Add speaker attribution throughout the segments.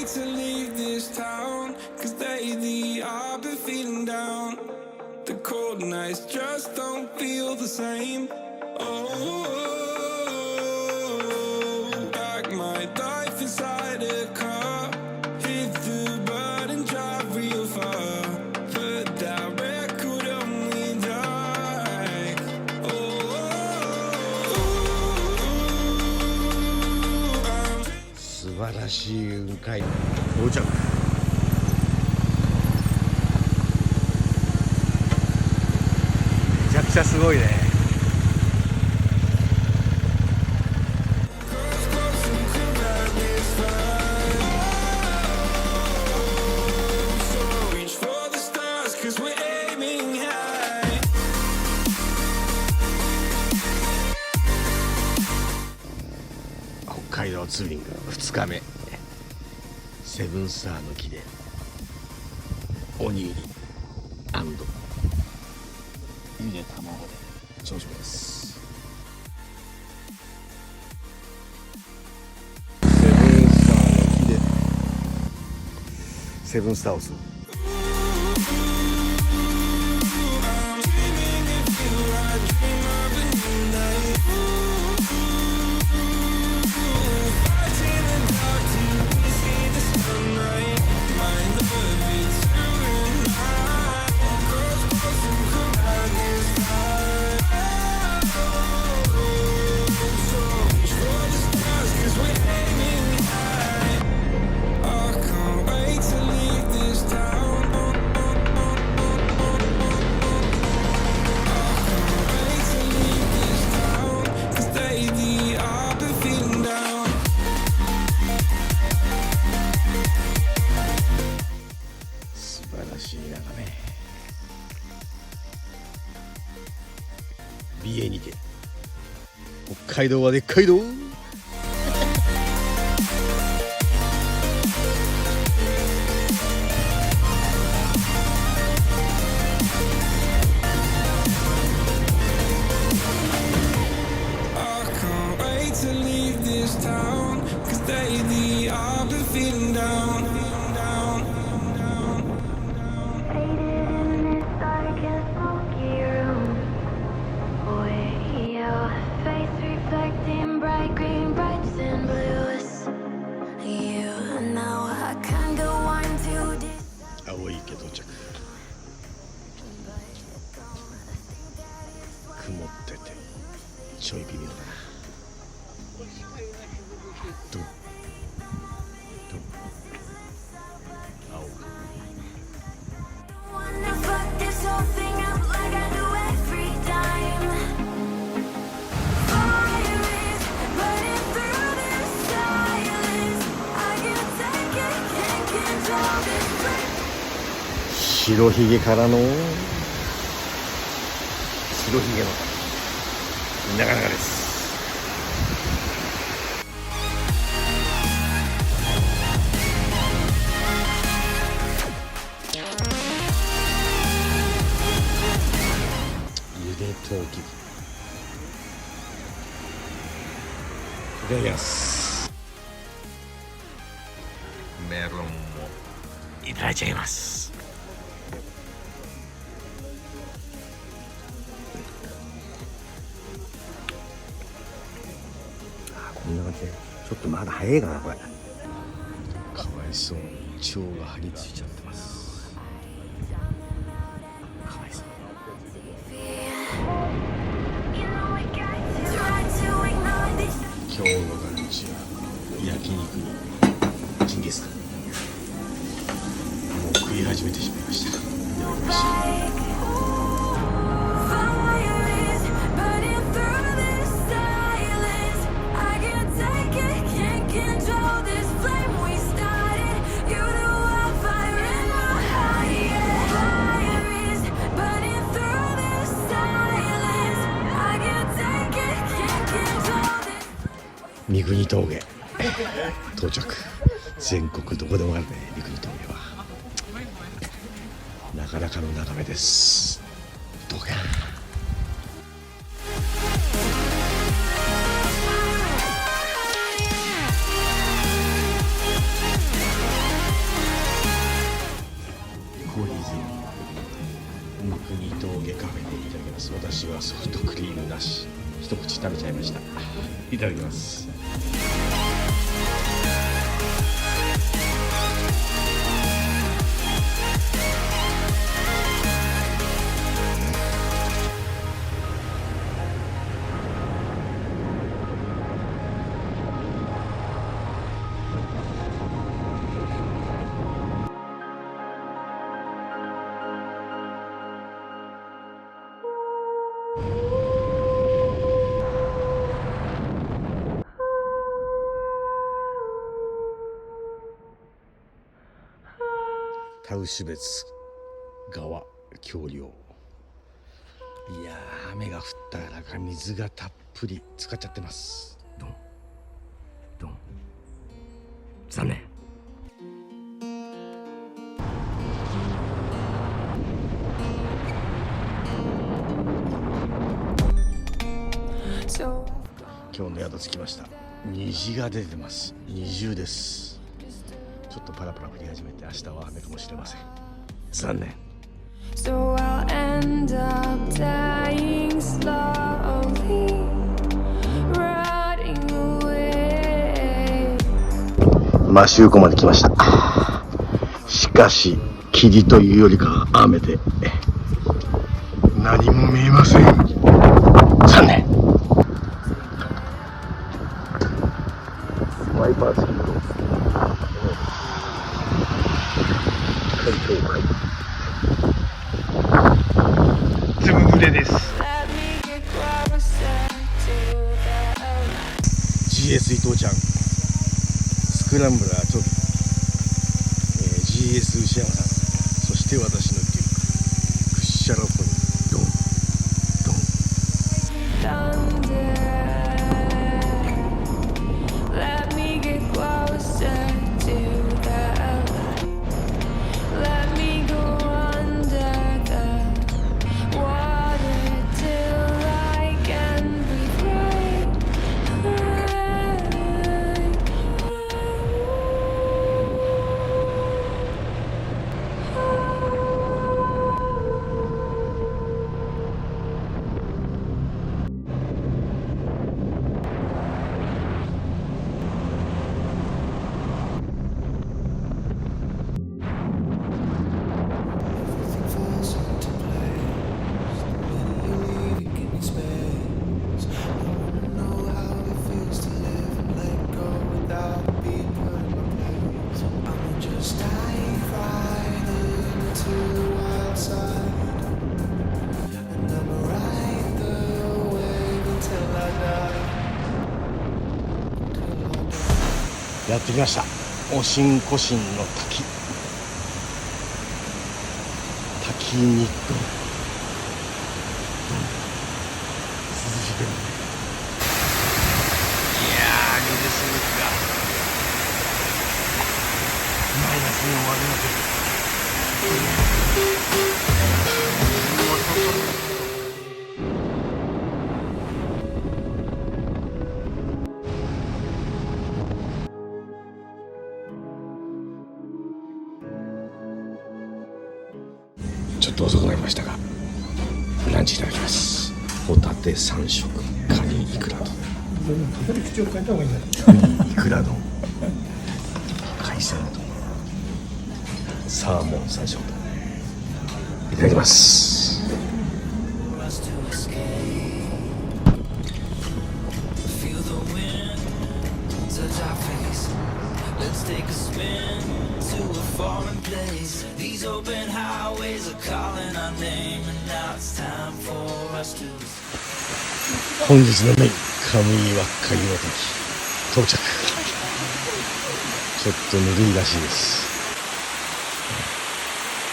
Speaker 1: wait to leave this town, cause lately I've been feeling down. The cold nights just don't feel the same. Oh, like my life inside a car, hit the button, drive real far. Put that record on me like, I'm
Speaker 2: 素晴らしい雲海到着。めちゃくちゃすごいね。北海道ツーリング2日目、セブンスターの木でおにぎり&ゆで卵で朝食です。セブンスターの木でセブンスターをする。美瑛にて北海道はでっかいど。青い池到着。曇っててちょい微妙だな。どう青白ひげからの白ひげのなかなかです。ゆでとうきびいただきます。メロンもいただいちゃいます。こんな感じでちょっとまだ早いかなこれ。かわいそうに腸が張り付いちゃってます。かわいそう。今日のランチは焼肉にジンギスカン。もう食い始めてしまいました。いただきました。三国峠到着。全国どこでもあるね、三国峠は。なかなかの眺めです。どうか口食べちゃいました。いただきます。タウシュベツ川橋梁。いやー、雨が降ったからか水がたっぷり浸かっちゃってます。
Speaker 3: ドンドン。残念。
Speaker 2: 今日の宿着きました。虹が出てます。二重です。ちょっとパラパラ降り始めて、明日は雨かもしれません。残念。
Speaker 1: So I'll end up dying slowly, rotting away.
Speaker 2: 摩周湖まで来ました。しかし霧というよりかは雨で何も見えません。残念。ワイパー付きの
Speaker 3: ずぶ濡れです。
Speaker 2: GS 伊藤ちゃん、スクランブラートビ、GS 牛山さん、そして私のデューク、クッシャロポニー、ドンドン。やってきました。おしんこしんの滝、滝に涼しげる。いやー、水しぶきがマイナスに終わるのです。ちょっと遅くなりましたが、ランチいただきます。ホタテ3食、カニイクラ丼、イクラ丼、海鮮丼、サーモン3食、いただきます。
Speaker 1: Let's take a spin to a foreign place. These open highways are calling our name, and now it's time for us to.
Speaker 2: 本日のメイン、カムイワッカイの滝到着。ちょっとぬるいらしいです。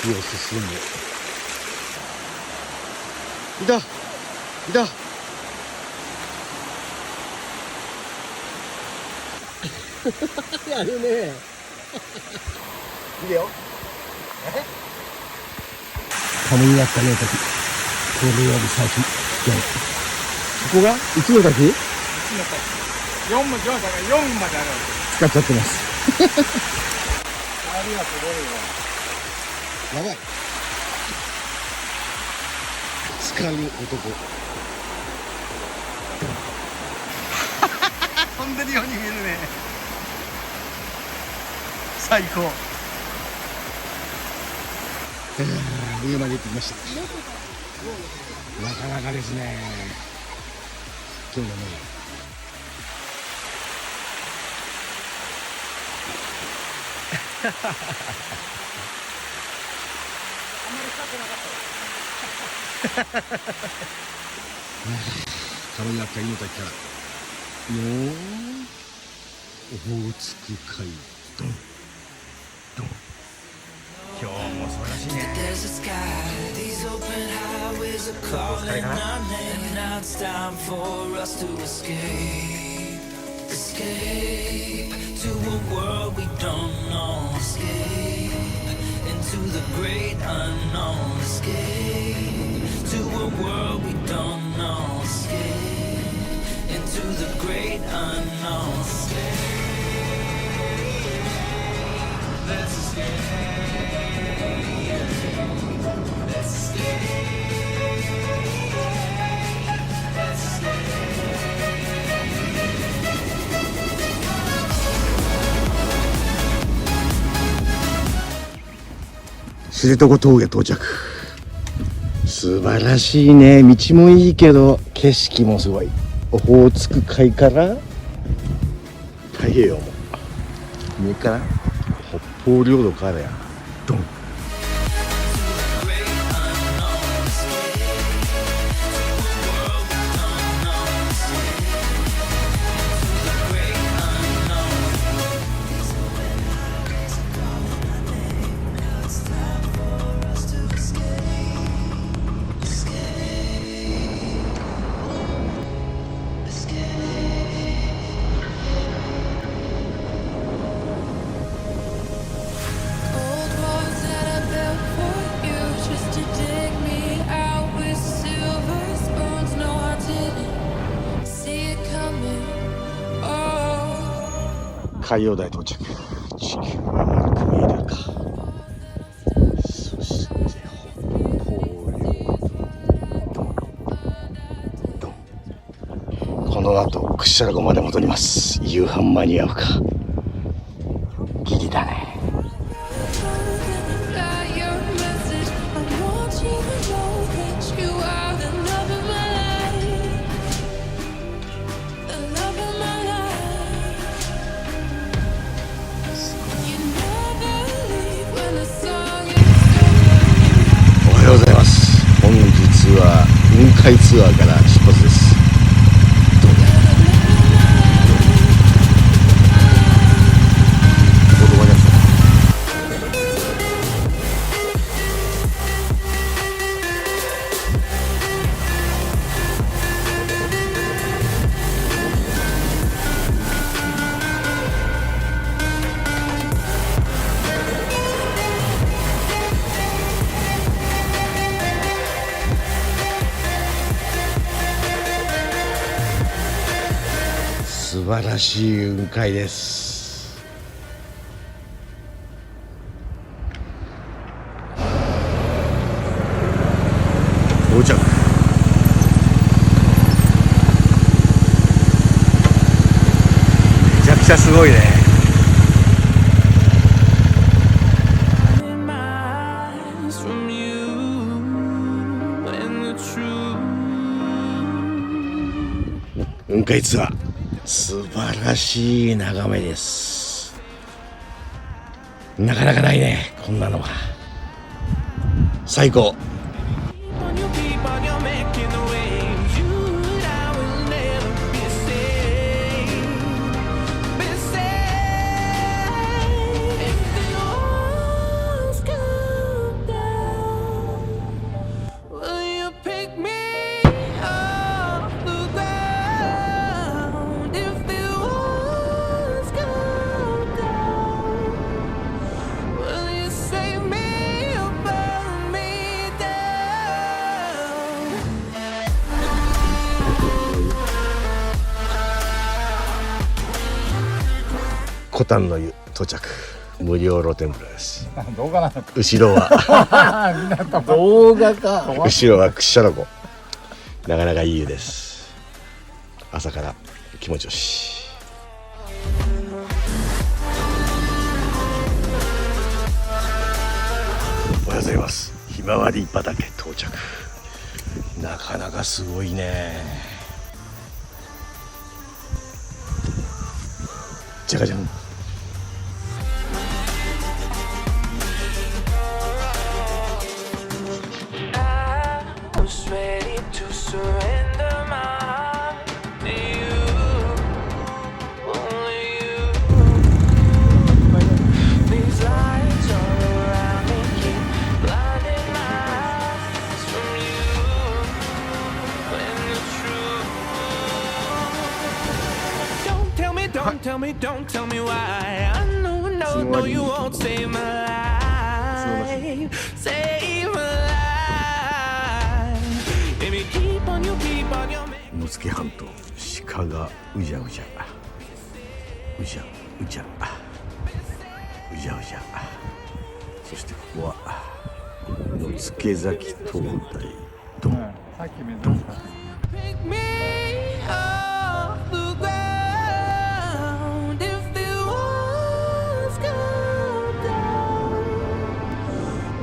Speaker 2: 火を進む。いたいた。やるね。いいよ。カムイワッカイの滝、これより先。ここがいつの滝？4まである。使っちゃってます。ありがとう。やばい。使う男。んでるように見えるね。最高。上まで行ってきました。なかなかですね。今日のね。軽やかいの時からよーオホーツク海ドンドン。今日も素晴らしいね。お疲れかな。知床峠到着。素晴らしいね。道もいいけど景色もすごい。オホーツク海から太平洋も上から北方領土からやドン。海洋台到着。地球は丸く見えるか。そして北方領土。この後屈斜路湖まで戻ります。夕飯間に合うかギリだね。おはようございます。本日は雲海ツアーから出発です。素晴らしい雲海です。到着。めちゃくちゃすごいね。雲海ツアー素晴らしい眺めです。なかなかないね、こんなのは。最高。コタンの湯到着。無料露天風呂です。
Speaker 4: 動画なのか。
Speaker 2: 後ろは
Speaker 4: 動画か。
Speaker 2: 後ろは屈斜路湖。なかなかいい湯です。朝から気持ちよし。ざいます。ひまわり畑到着。なかなかすごいね。じゃがじゃん。
Speaker 1: Don't tell me why. I know you won't save my life. Save my life. If you keep on your
Speaker 2: 野付半島、鹿がうじゃうじゃうじゃうじゃうじゃうじゃ。そしてここは野付崎灯台。ドンドン。
Speaker 1: pick me off the ground if the walls come down.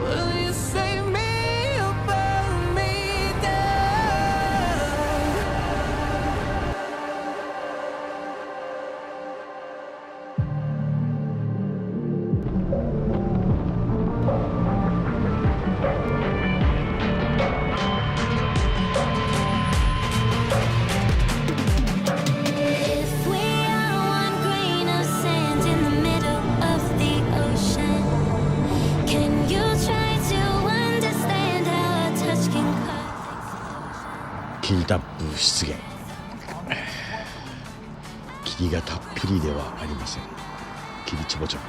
Speaker 1: Will you save me or burn me down?
Speaker 4: If we are one grain of sand in the middle of the ocean, can you try to understand how a touch can cause?
Speaker 2: 霧タップ出現。霧がたっぷりではありません。霧ちょぼちょぼ。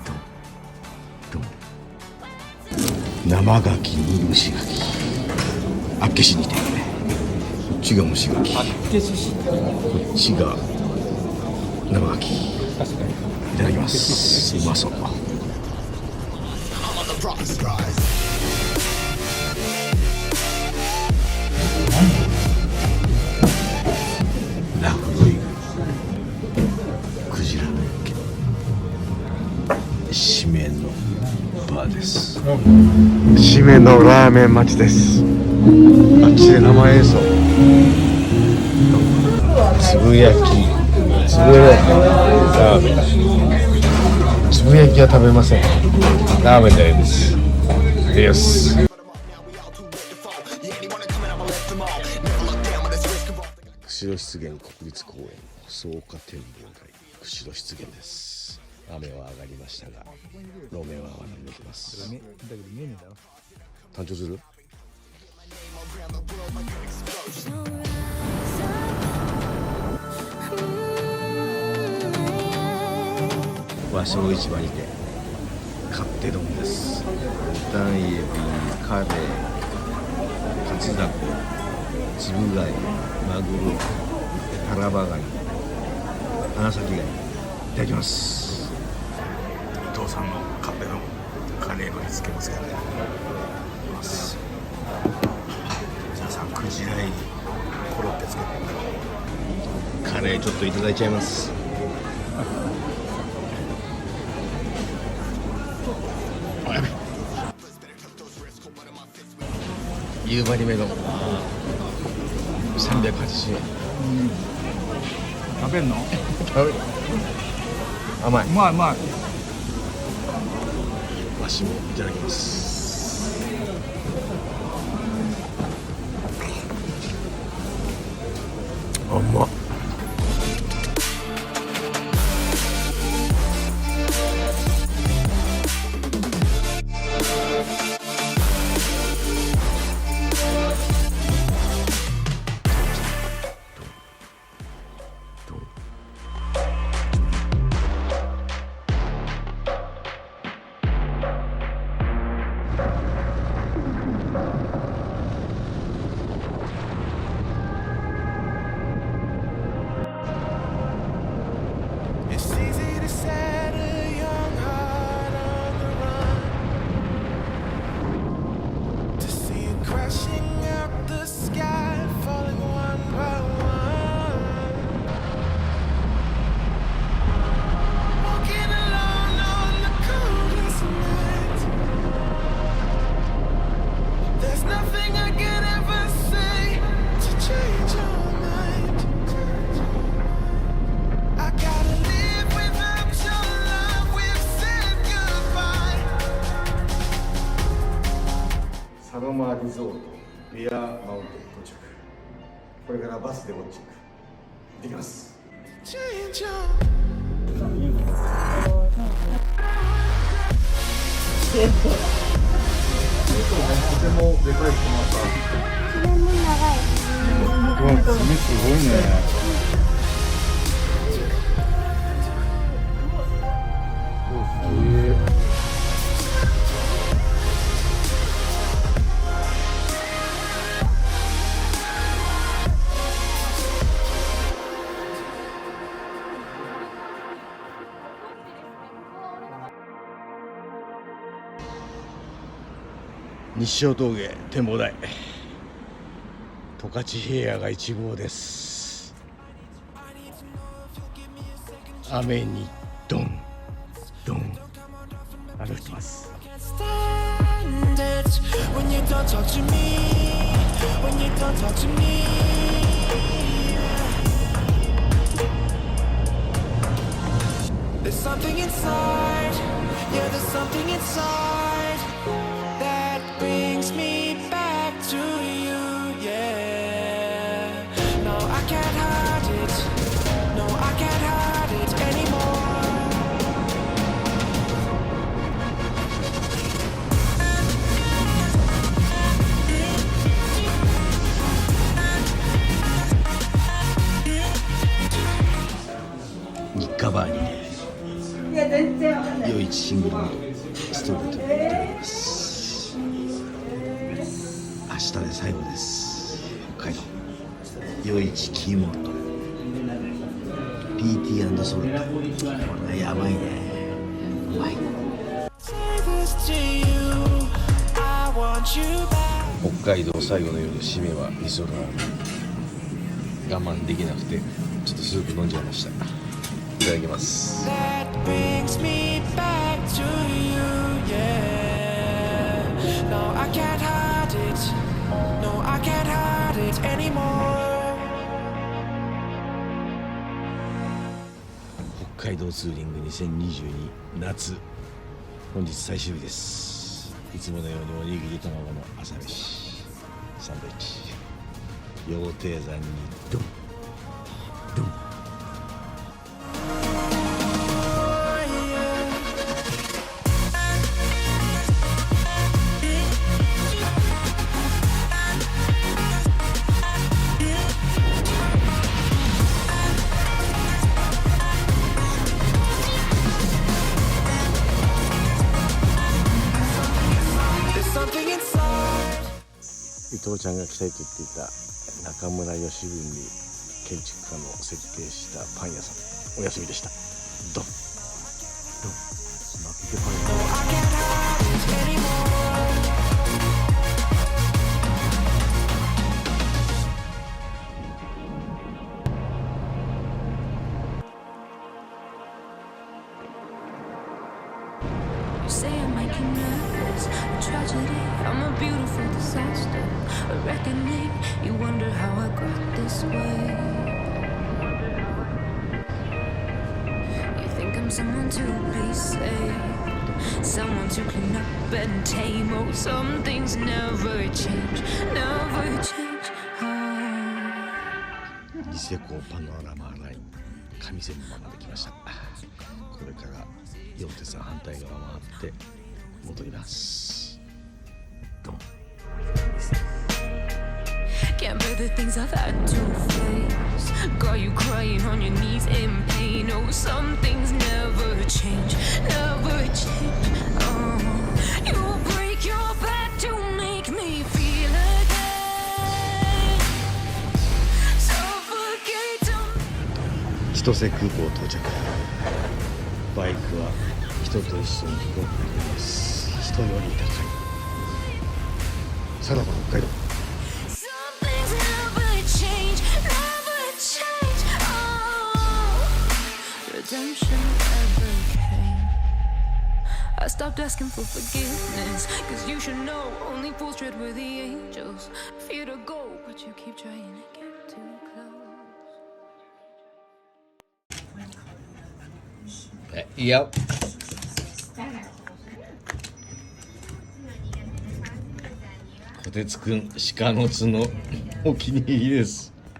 Speaker 2: ドンドン。生牡蠣に蒸し牡蠣。あっけしにて。こっちが蒸し牡蠣。こっちが生牡蠣。いただきます。うまそう。ラフロイグ、クジラの池、締めのバーです。締めのラーメン待ちです。あっちで生演奏。つぶやき、つぶやきラーメン。つぶやきは食べません。ラーメンだけです。です。釧路湿原国立公園草加展望台、釧路湿原です。雨は上がりましたが路面はまだ見えてます。単調する？和商市場にて勝手丼です。タンエビ、カレー、カツダコ、つぶ貝、マグロ、タラバガニ、花咲ガニ、いただきます。伊藤さんのカレーのカレーの煮付けもつけていただきます。皆さんクジラにコロッケつけてカレーちょっといただいちゃいます。夕張メロン380円。
Speaker 5: 食べんの？
Speaker 2: 食べる。甘い。
Speaker 5: うまいうまい。
Speaker 2: わしもいただきます。甘っ。リゾートビアマウンテン到着。これからバスでウォッチング行ってきます。とてもでかい小松
Speaker 6: それも長い。
Speaker 5: うわ、爪すごいね。
Speaker 2: 西尾峠展望台、十勝平野が1号です。雨にドンドン雨降ってます。
Speaker 1: There's something inside, yeah, there's something inside that brings me back to you, yeah. No, I can't hide it, no, I can't hide it anymore.
Speaker 2: Nikabani 余市シングルのストリートに行っております。明日で最後です。北海道余市キーモルト PT& ソルト、これやばいね。うまい。北海道最後の夜、締めは味噌ラーメン。我慢できなくてちょっとスープ飲んじゃいました。いただきます。Brings me back to you, yeah. No, I can't hide it. No, I can't hide it anymore. 北海道ツーリング2022夏、本日最終日です。いつものようにおにぎり卵の朝飯、サンドイッチ、羊蹄山にドンドン。伊藤ちゃんが来たいと言っていた中村義文建築家の設計したパン屋さん、お休みでした。ドンドン負けてパン屋。
Speaker 4: You say I make you nervous, a tragedy, I'm a beautiful disaster, a reckoning, you wonder how I got this way. You think I'm someone to be saved, someone to clean up and tame. Oh, some things never change, never change. Oh.
Speaker 2: ニセコパノラマライン上線まで来ました。これから羊蹄山反対側回って戻ります。ドン。
Speaker 4: Can't bear the things I've had to face. Got you crying on your knees in pain. Oh, some things never change, never change. Oh, you break your back to make me feel again. Suffocate to
Speaker 2: 千歳空港到着。バイクは人と一緒に飛行機に乗ります。人より高い。さらば北海道。
Speaker 4: Redemption ever came. I stopped asking for forgiveness, cause you should know only fools tread with the angels. Fear to go, but you keep trying to get too close.
Speaker 2: Yep. 小鉄くん鹿の角お気に入りです。